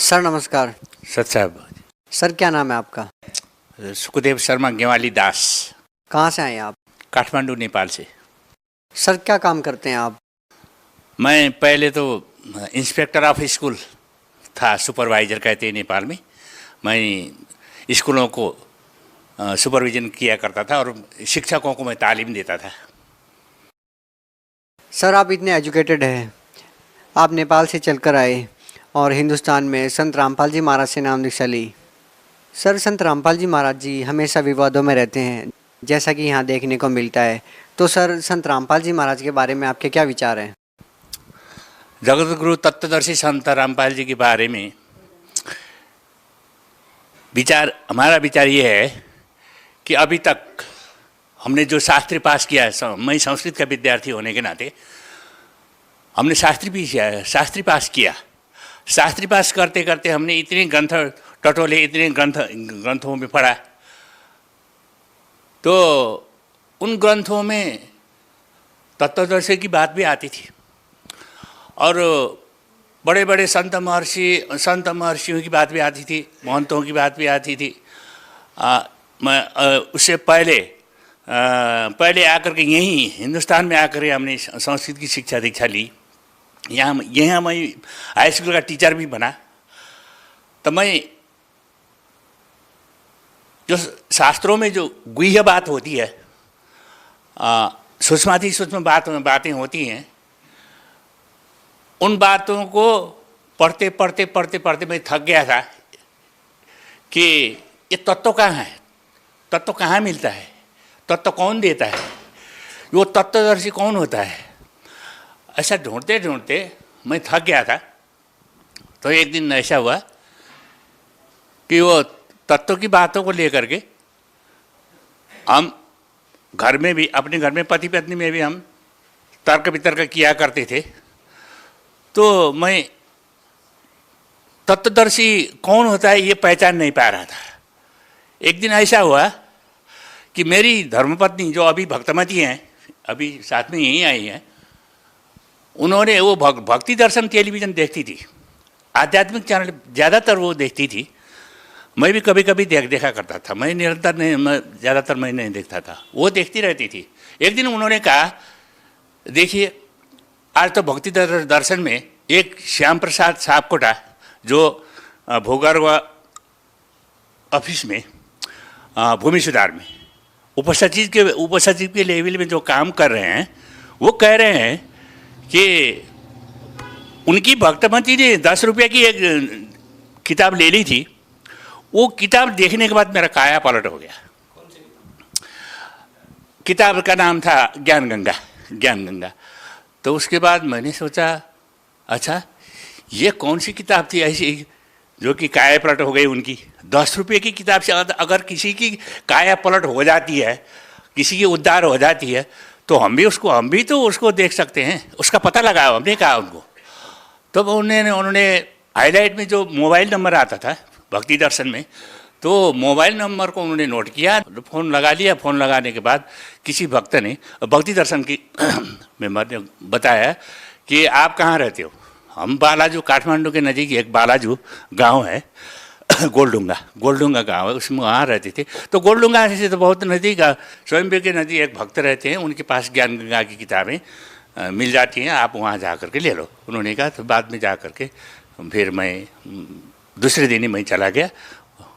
Sir नमस्कार। सत साहब। सर क्या नाम है आपका? सुखदेव शर्मा गेवाली दास। कहाँ से आए हैं आप? काठमांडू नेपाल से। सर क्या काम करते हैं आप? मैं पहले तो इंस्पेक्टर ऑफ स्कूल था, सुपरवाइज़र कहते हैं नेपाल में। मैं स्कूलों को सुपरविजन किया करता था और शिक्षकों को मैं तालीम देता था। सर आप इतने एजुकेटेड हैं, आप नेपाल से चलकर आए और हिंदुस्तान में संत रामपाल जी महाराज से नाम दीक्षा ली। सर संत रामपाल जी महाराज जी हमेशा विवादों में रहते हैं, जैसा कि यहाँ देखने को मिलता है। तो सर संत रामपाल जी महाराज के बारे में आपके क्या विचार हैं? जगत गुरु तत्वदर्शी संत रामपाल जी के बारे में हमारा विचार ये है कि अभी तक हमने जो शास्त्री पास किया है, मैं संस्कृत का विद्यार्थी होने के नाते हमने शास्त्री पास किया। शास्त्री पास करते करते हमने इतने ग्रंथ टटोले, इतने ग्रंथों में पढ़ा, तो उन ग्रंथों में तत्वदर्शी की बात भी आती थी और बड़े बड़े संत महर्षियों की बात भी आती थी, महंतों की बात भी आती थी। उससे पहले आकर के यहीं हिंदुस्तान में आकर के हमने संस्कृत की शिक्षा दीक्षा ली। यहाँ मैं हाई स्कूल का टीचर भी बना। तो मैं जो शास्त्रों में जो गुह्य बात होती है, सूक्ष्म बातें होती हैं, उन बातों को पढ़ते मैं थक गया था कि ये तत्व कहाँ है, तत्व कहाँ मिलता है, तत्व कौन देता है, वो तत्वदर्शी कौन होता है। ऐसा ढूंढते ढूंढते मैं थक गया था। तो एक दिन ऐसा हुआ कि वो तत्व की बातों को लेकर के हम घर में भी, अपने घर में पति पत्नी में भी हम तर्क वितर्क किया करते थे। तो मैं तत्वदर्शी कौन होता है ये पहचान नहीं पा रहा था। एक दिन ऐसा हुआ कि मेरी धर्मपत्नी जो अभी भक्तमती हैं, अभी साथ में यहीं आई हैं, उन्होंने वो भक्ति दर्शन टेलीविज़न देखती थी, आध्यात्मिक चैनल ज़्यादातर वो देखती थी। मैं भी कभी कभी देखा करता था, मैं निरंतर नहीं, ज़्यादातर मैं नहीं देखता था, वो देखती रहती थी। एक दिन उन्होंने कहा, देखिए आज तो भक्ति दर्शन में एक श्याम प्रसाद साहबकोटा जो भूगर्भ ऑफिस में भूमि सुधार में उपसचिव के लेवल में जो काम कर रहे हैं, वो कह रहे हैं कि उनकी भक्तमती ने 10 रुपये की एक किताब ले ली थी। वो किताब देखने के बाद मेरा काया पलट हो गया। किताब का नाम था ज्ञान गंगा। तो उसके बाद मैंने सोचा, अच्छा ये कौन सी किताब थी ऐसी जो कि काया पलट हो गई उनकी। 10 रुपये की किताब से अगर किसी की काया पलट हो जाती है, किसी की उद्धार हो जाती है, तो हम भी तो उसको देख सकते हैं, उसका पता लगाओ, हमने कहा उनको। तो उन्होंने हाईलाइट में जो मोबाइल नंबर आता था भक्ति दर्शन में, तो मोबाइल नंबर को उन्होंने नोट किया, फ़ोन लगा लिया। फ़ोन लगाने के बाद किसी भक्त ने, भक्ति दर्शन की मेंबर ने बताया कि आप कहाँ रहते हो। हम बालाजू, काठमांडू के नज़दीक एक बालाजू गांव है, गोलडुंगा गांव है, उसमें वहाँ रहते थे। तो गोलडुंगा से तो बहुत नज़दीक, स्वयंवीर के नज़दीक एक भक्त रहते हैं, उनके पास ज्ञान गंगा की किताबें मिल जाती हैं, आप वहाँ जा कर के ले लो। उन्होंने कहा। तो बाद में जा कर के फिर मैं दूसरे दिन ही मैं चला गया,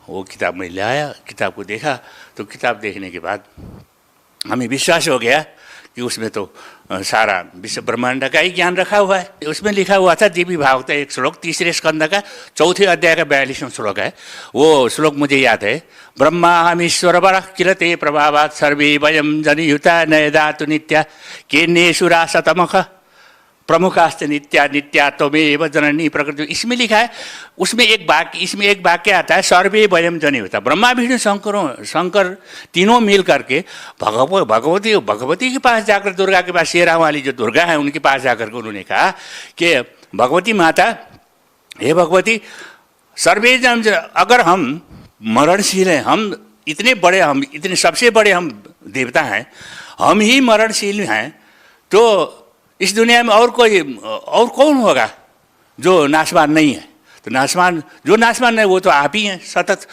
वो किताब मैं ले आया, किताब को देखा। तो किताब देखने के बाद हमें विश्वास हो गया कि उसमें तो सारा विश्व ब्रह्मांड का ही ज्ञान रखा हुआ है। उसमें लिखा हुआ था देवी भागवत एक श्लोक, 3 स्कंद का 4 अध्याय का 42वां श्लोक है। वो श्लोक मुझे याद है, ब्रह्माहमीश्वर वर किलते प्रभावात् सर्वे वयम जनियुता नयदातु नित्या केन्नेशुरा सतमख प्रमुखास्त नित्या त्वमेव जननी प्रकृति। इसमें लिखा है, उसमें एक वाक्य आता है, सर्वे वयम जनियुता। ब्रह्मा विष्णु शंकर तीनों मिल करके भगवती के पास जाकर, दुर्गा के पास, शेरा वाली जो दुर्गा है उनके पास जाकर के उन्होंने कहा कि भगवती माता, हे भगवती, सर्वे जन, अगर हम मरणशील हैं, हम इतने सबसे बड़े हम देवता हैं, हम ही मरणशील हैं, तो इस दुनिया में और कौन होगा जो नाशवान नहीं है। तो नासमान, जो नासमान है वो तो आप ही हैं, सतत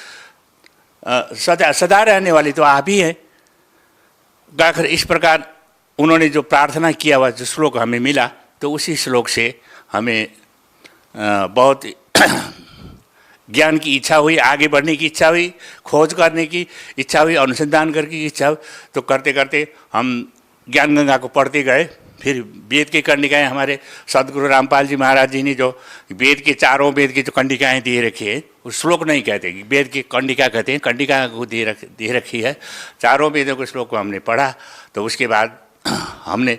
सदा रहने वाली तो आप ही हैं। आखिर इस प्रकार उन्होंने जो प्रार्थना किया हुआ जो श्लोक हमें मिला, तो उसी श्लोक से हमें बहुत ज्ञान की इच्छा हुई, आगे बढ़ने की इच्छा हुई, खोज करने की इच्छा हुई, अनुसंधान करने की इच्छा हुई। तो करते करते हम ज्ञान गंगा को पढ़ते गए। फिर वेद के कंडिकाएँ हमारे सदगुरु रामपाल जी महाराज जी ने जो वेद के चारों वेद की जो कंडिकाएँ दे रखी है, उस श्लोक नहीं कहते कि वेद की कंडिका कहते हैं, कंडिका को दे रखी है। चारों वेदों के श्लोक को हमने पढ़ा। तो उसके बाद हमने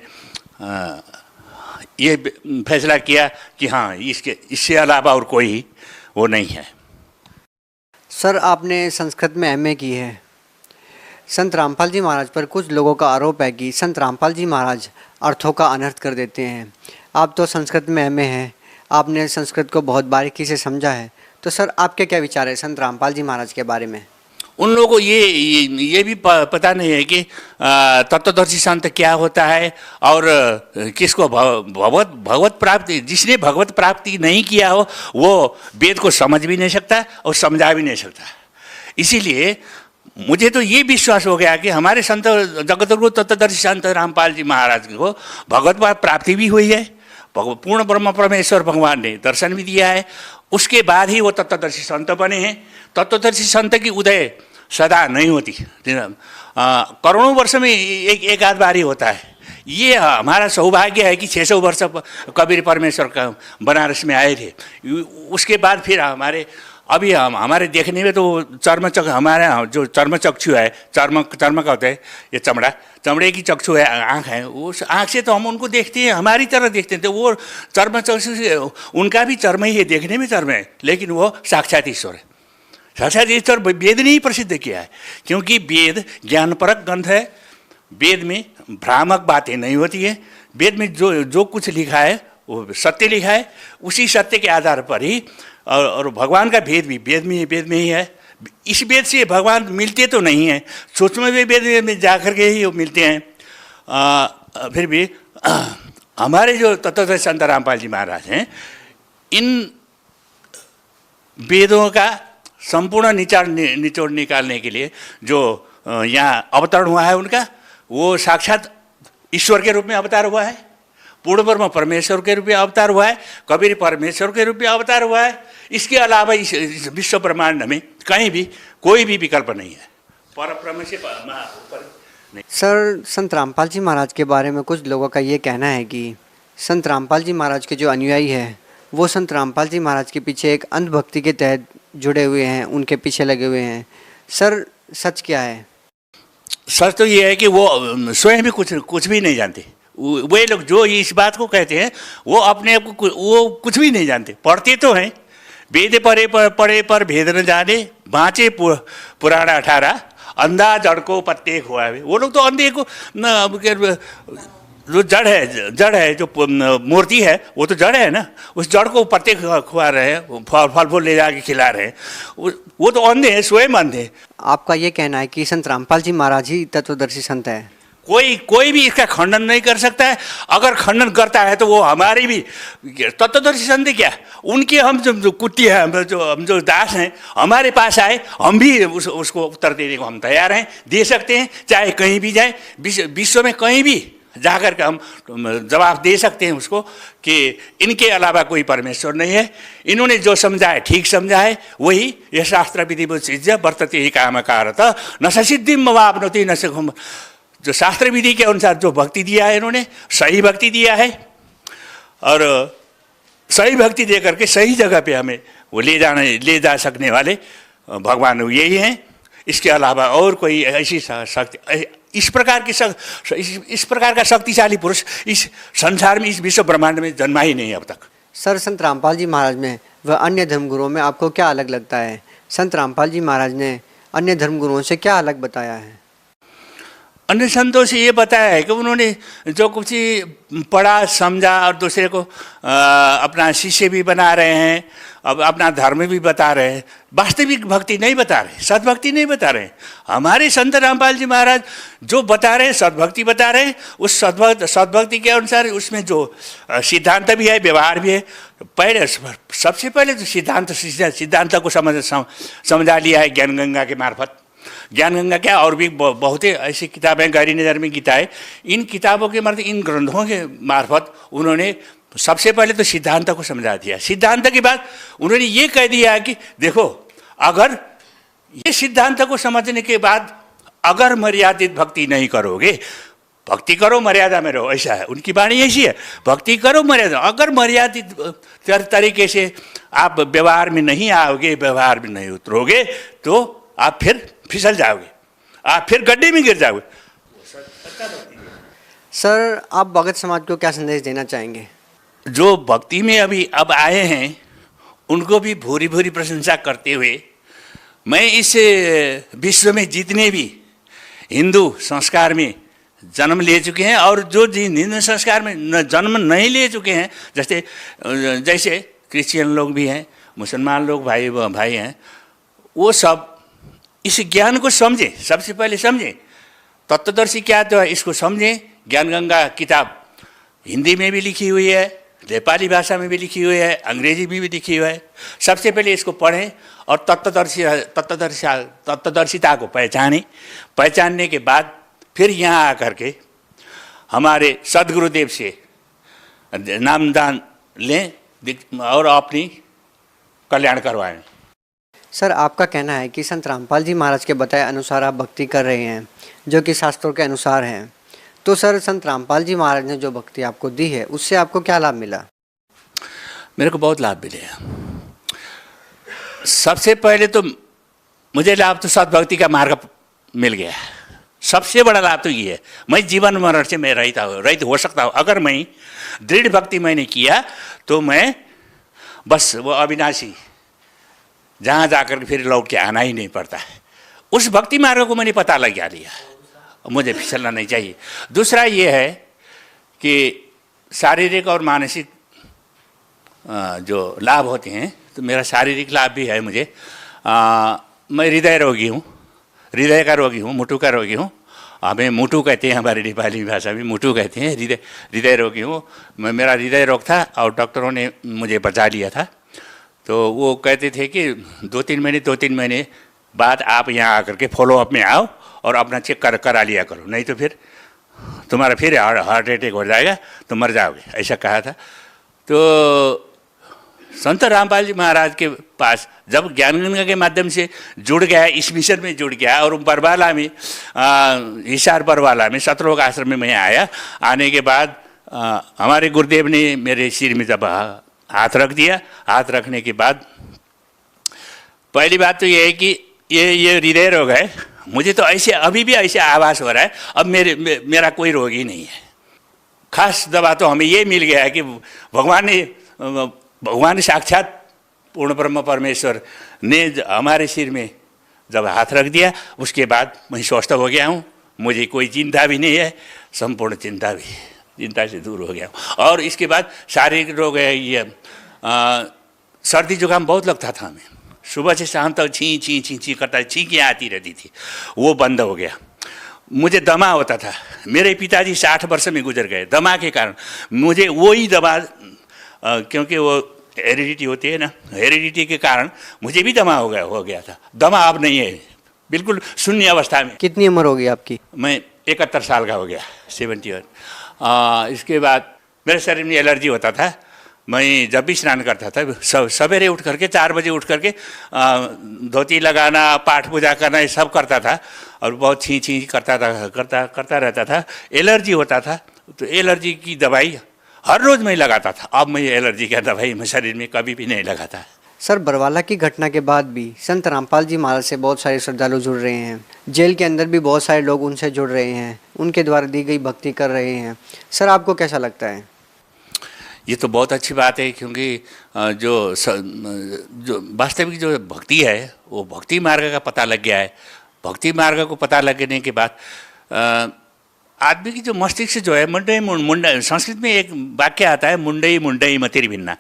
ये फैसला किया कि हाँ, इससे अलावा और कोई वो नहीं है। सर, आपने संस्कृत में एमए की है। संत रामपाल जी महाराज पर कुछ लोगों का आरोप है कि संत रामपाल जी महाराज अर्थों का अनर्थ कर देते हैं। आप तो संस्कृत में एमए हैं, आपने संस्कृत को बहुत बारीकी से समझा है, तो सर आपके क्या विचार है संत रामपाल जी महाराज के बारे में? उन लोगों को ये भी पता नहीं है कि तत्वदर्शी संत क्या होता है और किसको भगवत प्राप्ति, जिसने भगवत प्राप्ति नहीं किया हो वो वेद को समझ भी नहीं सकता और समझा भी नहीं सकता। इसीलिए मुझे तो ये विश्वास हो गया कि हमारे संत जगतगुरु तत्वदर्शी संत रामपाल जी महाराज को भगवत प्राप्ति भी हुई है, पूर्ण ब्रह्म परमेश्वर भगवान ने दर्शन भी दिया है। उसके बाद ही वो तत्वदर्शी संत बने हैं। तत्वदर्शी संत की उदय सदा नहीं होती, करोड़ों वर्ष में एक आध बार ही होता है। ये हमारा सौभाग्य है कि 600 वर्ष कबीर परमेश्वर का बनारस में आए थे। उसके बाद फिर अभी हमारे देखने में तो हमारे जो चर्मचक्षु है, चर्म का होता है ये चमड़े की चक्षु है, आँख है, उस आँख से तो हम उनको देखते हैं, हमारी तरह देखते हैं। तो वो चर्मचक्षु से उनका भी चर्म ही है, देखने में चर्म है, लेकिन वो साक्षात ईश्वर है। साक्षात ईश्वर वेद ने ही प्रसिद्ध किया है, क्योंकि वेद ज्ञानपरक ग्रंथ है। वेद में भ्रामक बातें नहीं होती है। वेद में जो कुछ लिखा है वो सत्य लिखा है, उसी सत्य के आधार पर ही और भगवान का भेद भी वेद में ही है। इस वेद से भगवान मिलते तो नहीं हैं, सूक्ष्म वेद में जाकर के ही वो मिलते हैं। फिर भी हमारे जो तत्वदर्शी संत रामपाल जी महाराज हैं, इन वेदों का संपूर्ण निचोड़ निकालने के लिए जो यहाँ अवतरण हुआ है उनका, वो साक्षात ईश्वर के रूप में अवतार हुआ है, पूर्ण ब्रह्म परमेश्वर के रूप में अवतार हुआ है, कबीर परमेश्वर के रूप में अवतार हुआ है। इसके अलावा इस विश्व ब्रह्मांड में कहीं भी कोई भी विकल्प नहीं है, पर ब्रह्म से ऊपर नहीं। सर, संत रामपाल जी महाराज के बारे में कुछ लोगों का ये कहना है कि संत रामपाल जी महाराज के जो अनुयायी हैं वो संत रामपाल जी महाराज के पीछे एक अंधभक्ति के तहत जुड़े हुए हैं, उनके पीछे लगे हुए हैं। सर, सच क्या है? सच तो ये है कि वो स्वयं भी कुछ भी नहीं जानते। वे लोग जो इस बात को कहते हैं वो अपने आप को वो कुछ भी नहीं जानते। पढ़ते तो हैं, वेद पढ़े पर भेद न जाने, बाँचे पुराण 18, अंधा जड़ को प्रत्येक हुआ है। वो लोग तो अंधे को जो जड़ है जो मूर्ति है वो तो जड़ है ना, उस जड़ को प्रत्येक खुआ रहे हैं, फल फूल ले जाके खिला रहे हैं। वो तो अंधे हैं, स्वयं अंधे। आपका ये कहना है कि संत रामपाल जी महाराज ही तत्वदर्शी संत है? कोई भी इसका खंडन नहीं कर सकता है। अगर खंडन करता है तो वो हमारी भी तत्वदर्शी संत क्या, उनके हम जो कुट्टी है, हम जो दास हैं, हमारे पास आए, हम भी उसको उत्तर देने को हम तैयार हैं, दे सकते हैं। चाहे कहीं भी जाए, विश्व में कहीं भी जाकर के हम जवाब दे सकते हैं उसको कि इनके अलावा कोई परमेश्वर नहीं है। इन्होंने जो समझा है ठीक समझा है, वही यह शास्त्र विधि वर्तते ही कामकारत न सिद्धिम वापनोति न सुखम। जो शास्त्र विधि के अनुसार जो भक्ति दिया है इन्होंने, सही भक्ति दिया है, और सही भक्ति दे करके सही जगह पे हमें वो ले जा सकने वाले भगवान यही हैं। इसके अलावा और कोई ऐसी शक्ति, इस प्रकार का शक्तिशाली पुरुष इस संसार में, इस विश्व ब्रह्मांड में जन्मा ही नहीं अब तक। सर, संत रामपाल जी महाराज में व अन्य धर्मगुरुओं में आपको क्या अलग लगता है? संत रामपाल जी महाराज ने अन्य धर्मगुरुओं से क्या अलग बताया है? अन्य संतों से ये बताया है कि उन्होंने जो कुछ ही पढ़ा समझा और दूसरे को अपना शिष्य भी बना रहे हैं, अब अपना धर्म भी बता रहे हैं, वास्तविक भक्ति नहीं बता रहे, सद्भक्ति नहीं बता रहे। हमारे संत रामपाल जी महाराज जो बता रहे हैं सद्भक्ति बता रहे हैं, उस सद्भक्ति के अनुसार उसमें जो सिद्धांत भी है, व्यवहार भी है। पहले सबसे पहले तो सिद्धांत को समझा लिया है ज्ञान गंगा के मार्फत। ज्ञान गंगा क्या, और भी बहुत ही ऐसी किताबें, गहरी नज़र में गीता है, इन किताबों के मार्फत, इन ग्रंथों के मार्फत उन्होंने सबसे पहले तो सिद्धांत को समझा दिया। सिद्धांत के बाद उन्होंने ये कह दिया कि देखो, अगर ये सिद्धांत को समझने के बाद अगर मर्यादित भक्ति नहीं करोगे, भक्ति करो मर्यादा में रहो, ऐसा है उनकी वाणी, ऐसी है, भक्ति करो मर्यादा। अगर मर्यादित तरीके से आप व्यवहार में नहीं आओगे, व्यवहार में नहीं उतरोगे, तो आप फिर फिसल जाओगे, आप फिर गड्ढे में गिर जाओगे। सर, आप भगत समाज को क्या संदेश देना चाहेंगे? जो भक्ति में अब आए हैं उनको भी भूरी भूरी प्रशंसा करते हुए, मैं इस विश्व में जितने भी हिंदू संस्कार में जन्म ले चुके हैं और जो हिंदू संस्कार में जन्म नहीं ले चुके हैं, जैसे क्रिश्चियन लोग भी हैं, मुसलमान लोग भाई हैं, वो सब इस ज्ञान को समझें, सबसे पहले समझें। तत्वदर्शी क्या तो है, इसको समझें। ज्ञान गंगा किताब हिंदी में भी लिखी हुई है, नेपाली भाषा में भी लिखी हुई है, अंग्रेजी में भी लिखी हुई है। सबसे पहले इसको पढ़ें और तत्वदर्शिता को पहचानने के बाद फिर यहाँ आकर के हमारे सदगुरुदेव से नामदान लें और अपनी कल्याण करवाएं। सर, आपका कहना है कि संत रामपाल जी महाराज के बताए अनुसार आप भक्ति कर रहे हैं, जो कि शास्त्रों के अनुसार हैं। तो सर, संत रामपाल जी महाराज ने जो भक्ति आपको दी है, उससे आपको क्या लाभ मिला? मेरे को बहुत लाभ मिले। सबसे पहले तो मुझे लाभ तो सद्भक्ति का मार्ग मिल गया। सबसे बड़ा लाभ तो ये है, मैं जीवन मरण से मैं रहित हो सकता हूँ। अगर मैं दृढ़ भक्ति मैंने किया तो मैं बस वो अविनाशी, जहाँ जाकर फिर लौट के आना ही नहीं पड़ता है। उस भक्ति मार्ग को मैंने पता लगा लिया, मुझे फिसलना नहीं चाहिए। दूसरा ये है कि शारीरिक और मानसिक जो लाभ होते हैं, तो मेरा शारीरिक लाभ भी है मुझे। मैं हृदय रोगी हूँ, हृदय का रोगी हूँ, मुटु का रोगी हूँ। हमें मुटु कहते हैं, हमारी नेपाली भाषा में मुटु कहते हैं। हृदय रोगी हूँ मैं। मेरा हृदय रोग था और डॉक्टरों ने मुझे बचा लिया था। तो वो कहते थे कि 2-3 महीने बाद आप यहाँ आकर के फॉलोअप में आओ और अपना चेक करा लिया करो, नहीं तो फिर तुम्हारा फिर हार्ट अटैक हो जाएगा, तो मर जाओगे, ऐसा कहा था। तो संत रामपाल जी महाराज के पास जब ज्ञान गंगा के माध्यम से जुड़ गया, इस मिशन में जुड़ गया, और बरवाला में हिसार बरवाला में सतलोक आश्रम में मैं आया। आने के बाद हमारे गुरुदेव ने मेरे सिर में जब हाथ रख दिया, हाथ रखने के बाद पहली बात तो ये है कि ये हृदय रोग है। मुझे तो ऐसे अभी भी ऐसे आभास हो रहा है, अब मेरा कोई रोग ही नहीं है। खास दवा तो हमें ये मिल गया है कि भगवान साक्षात पूर्ण ब्रह्म परमेश्वर ने हमारे सिर में जब हाथ रख दिया, उसके बाद मैं स्वस्थ हो गया हूँ। मुझे कोई चिंता भी नहीं है, संपूर्ण चिंता से दूर हो गया हूँ। और इसके बाद शारीरिक रोग है, ये सर्दी जुकाम बहुत लगता था हमें, सुबह से शाम तक छी करता, छींकें आती रहती थी, वो बंद हो गया। मुझे दमा होता था, मेरे पिताजी 60 वर्ष में गुजर गए दमा के कारण। मुझे वही दमा, क्योंकि वो हेरिडिटी होती है ना, हेरिडिटी के कारण मुझे भी दमा हो गया था। दमा अब नहीं है, बिल्कुल शून्य अवस्था में। कितनी उम्र होगी आपकी? मैं 71 साल का हो गया, 71। इसके बाद मेरे शरीर में एलर्जी होता था। मैं जब भी स्नान करता था, सवेरे उठ करके 4 बजे उठ करके धोती लगाना, पाठ पूजा करना, ये सब करता था और बहुत छी करता रहता था। एलर्जी होता था, तो एलर्जी की दवाई हर रोज़ मैं लगाता था। अब मैं एलर्जी का दवाई मैं शरीर में कभी भी नहीं लगाता। सर, बरवाला की घटना के बाद भी संत रामपाल जी महाराज से बहुत सारे श्रद्धालु जुड़ रहे हैं। जेल के अंदर भी बहुत सारे लोग उनसे जुड़ रहे हैं, उनके द्वारा दी गई भक्ति कर रहे हैं। सर, आपको कैसा लगता है? ये तो बहुत अच्छी बात है, क्योंकि जो वास्तविक जो भक्ति है वो भक्ति मार्ग का पता लग गया है। भक्ति मार्ग को पता लगने के बाद आदमी की जो मस्तिष्क जो है मुंडई मुंडा, संस्कृत में एक वाक्य आता है, मुंडई मुंडई मतिर भिन्ना।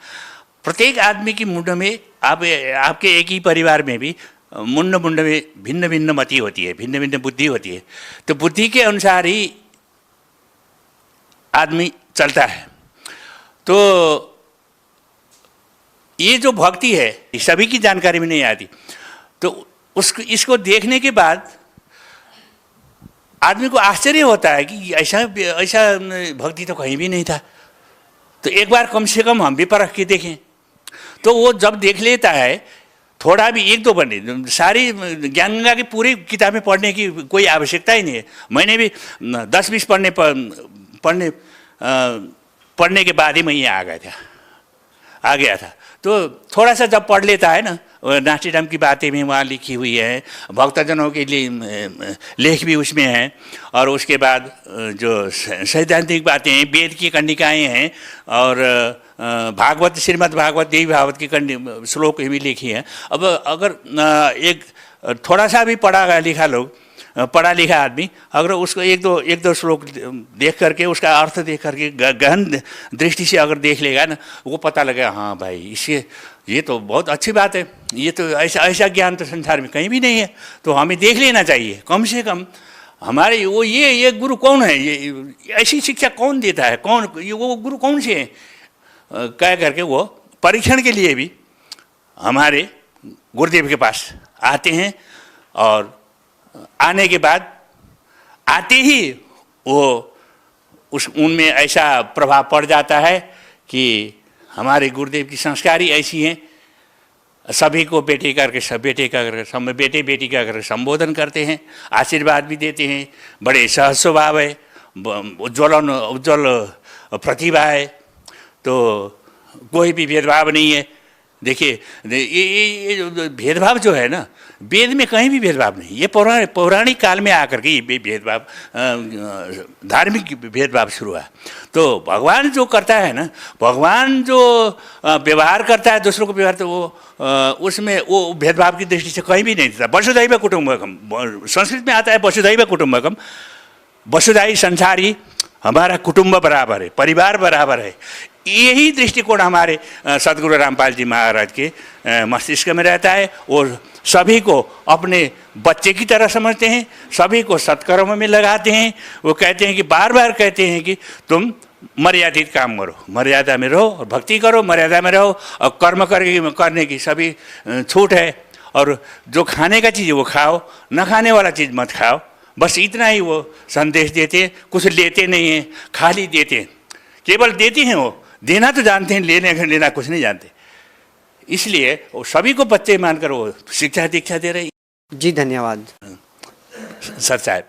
प्रत्येक आदमी की मुंड में, आपके एक ही परिवार में भी मुंड मुंड में भिन्न भिन्न मति होती है, भिन्न भिन्न बुद्धि होती है। तो बुद्धि के अनुसार ही आदमी चलता है। तो ये जो भक्ति है सभी की जानकारी में नहीं आती। तो इसको देखने के बाद आदमी को आश्चर्य होता है कि ऐसा भक्ति तो कहीं भी नहीं था। तो एक बार कम से कम हम भी परख के देखें। तो वो जब देख लेता है, थोड़ा भी, एक दो पढ़ने, सारी ज्ञान गंगा की पूरी किताबें पढ़ने की कोई आवश्यकता ही नहीं है। मैंने भी 10-20 पढ़ने के बाद ही मैं यहाँ आ गया था। तो थोड़ा सा जब पढ़ लेता है ना, नास्टिडम की बातें भी वहाँ लिखी हुई है, भक्तजनों के लिए लेख भी उसमें हैं, और उसके बाद जो सैद्धांतिक बातें हैं, वेद की कंडिकाएँ हैं, और भागवत, श्रीमद् भागवत, देवी भागवत की श्लोक भी लिखी हैं। अब अगर एक थोड़ा सा भी पढ़ा लिखा आदमी अगर उसको एक दो श्लोक देख करके, उसका अर्थ देख करके गहन दृष्टि से अगर देख लेगा ना, वो पता लगेगा हाँ भाई, इससे ये तो बहुत अच्छी बात है, ये तो ऐसा ज्ञान तो संसार में कहीं भी नहीं है। तो हमें देख लेना चाहिए कम से कम। हमारे वो ये गुरु कौन है, ये ऐसी शिक्षा कौन देता है, वो गुरु कौन से हैं, कह करके वो परीक्षण के लिए भी हमारे गुरुदेव के पास आते हैं। और आने के बाद आते ही वो उनमें ऐसा प्रभाव पड़ जाता है कि हमारे गुरुदेव की संस्कारी ऐसी हैं, सभी को बेटे करके बेटी करके संबोधन करते हैं, आशीर्वाद भी देते हैं, बड़े सहज स्वभाव है, उज्ज्वल प्रतिभा है। तो कोई भी भेदभाव नहीं है। देखिए ये भेदभाव जो है ना, वेद में कहीं भी भेदभाव नहीं। ये पौराणिक काल में आकर के ये भेदभाव, धार्मिक भेदभाव शुरू हुआ। तो भगवान जो करता है ना, भगवान जो व्यवहार करता है दूसरों को व्यवहार, तो वो उसमें वो भेदभाव की दृष्टि से कहीं भी नहीं देता। वसुधैव कुटुम्बकम, संस्कृत में आता है वसुधैव कुटुम्बकम। वसुधैव संसारी, हमारा कुटुंब बराबर है, परिवार बराबर है। यही दृष्टिकोण हमारे सदगुरु रामपाल जी महाराज के मस्तिष्क में रहता है। और सभी को अपने बच्चे की तरह समझते हैं, सभी को सत्कर्म में लगाते हैं। वो कहते हैं कि बार बार कहते हैं कि तुम मर्यादित काम करो, मर्यादा में रहो, और भक्ति करो, मर्यादा में रहो, और कर्म करने की सभी छूट है। और जो खाने का चीज़ है वो खाओ, न खाने वाला चीज़ मत खाओ। बस इतना ही वो संदेश देते हैं। कुछ लेते नहीं हैं, खाली देते हैं, केवल देते हैं। वो देना तो जानते हैं, लेना कुछ नहीं जानते। इसलिए वो सभी को बच्चे मानकर वो शिक्षा दीक्षा दे रहे। जी धन्यवाद सर साहब।